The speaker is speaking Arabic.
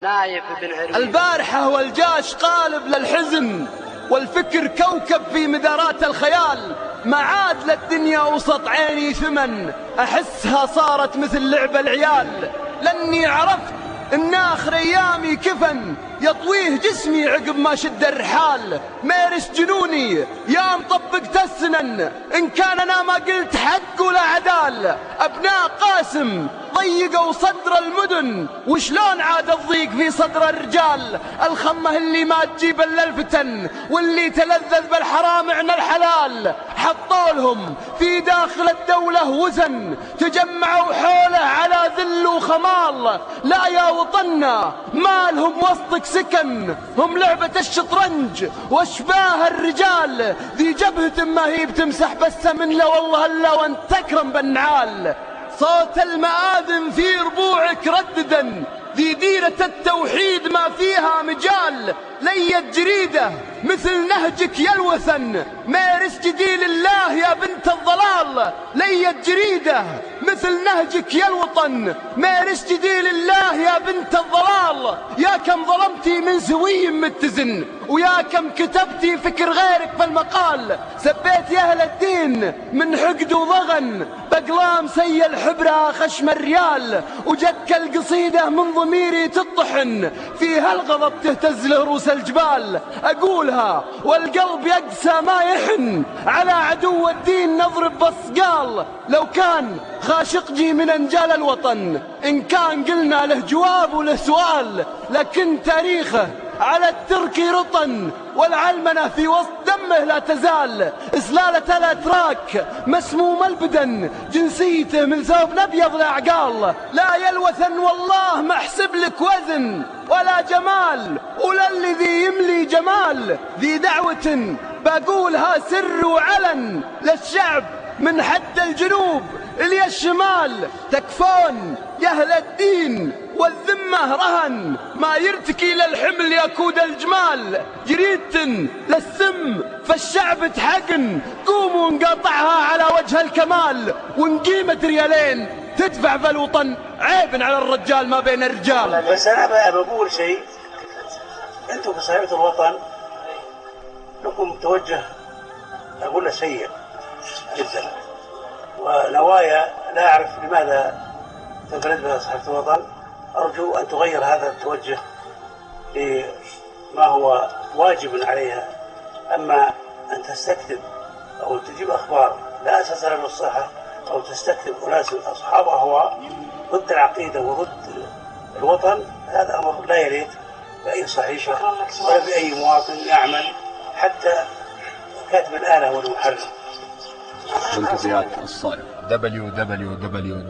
نايف بن عرويس. البارحة والجاش قالب للحزن، والفكر كوكب في مدارات الخيال. ما عاد للدنيا وسط عيني ثمن، أحسها صارت مثل لعب العيال. لاني عرفت إن آخر أيامي كفن يطويه جسمي عقب ما شد الرحال. مارس جنوني يا مطبقت السنن، إن كان أنا ما قلت حق ولا عدال. أبناء قاسم ضيقوا صدر المدن، وشلون عاد الضيق في صدر الرجال. الخمة اللي ما تجيب الا الفتن، واللي تلذذ بالحرام عن الحلال. حطوا لهم في داخل الدولة وزن، تجمعوا حوله على ذل وخمال. لا يا وطننا ما لهم وسطك سكن، هم لعبة الشطرنج واشباه الرجال. ذي جبهة ما هي بتمسح بس من لا والله الا وانت تكرم بالنعال. صوت المآذن في ربوعك رددا، ذي ديرة التوحيد ما فيها مجال. ليت جريدة مثل نهجك يا الوثن، مارس جديل الله يا بنت الضلال. ليت جريدة مثل نهجك يا الوطن، مارس جديل الله يا بنت الضلال. يا كم ظلمتي من سوي متزن، ويا كم كتبتي فكر غيرك في المقال. سبيت يا أهل الدين من حقد وضغن، بقلام سي الحبرة خشم الريال. وجك القصيدة من ضميري تطحن، فيها الغضب تهتز له رؤوس الجبال. أقولها والقلب يقسى ما يحن، على عدو الدين نضرب بصقال. لو كان خاشقجي من أنجال الوطن، إن كان قلنا له جواب وله سؤال. لكن تاريخه على التركي رطن، والعلمنة في وسط دمه لا تزال. إسلالة الأتراك مسموم البدن، جنسيته من ثوب أبيض لأعقال. لا يا الوثن والله ما أحسب لك وزن ولا جمال، ولا الذي يملي جمال. ذي دعوة بقولها سر وعلن للشعب من حد الجنوب إلى الشمال. تكفون يا أهل الدين والذمة رهن، ما يرتكي للحمل يكود الجمال. جريدة للسم فالشعب تحقن، قوموا نقاطعها على وجه الكمال. ونقيمة ريالين تدفع في الوطن، عيب على الرجال ما بين الرجال. بس أنا بقول شيء، أنتم كصاحبة الوطن لكم توجه أقول له سيء جدا، ونوايا لا أعرف لماذا تنفرد بها صاحبة الوطن. أرجو أن تغير هذا التوجه لما هو واجب عليها. أما أن تستكتب أو تجيب أخبار لا أساس لها من الصحة، أو تستكتب أناس أصحاب أهواء ضد العقيدة وضد الوطن، هذا أمر لا يليق بأي صحيفة ولا بأي مواطن يعمل، حتى كاتب الآلة والمحرر. منتديات الصائب www.saa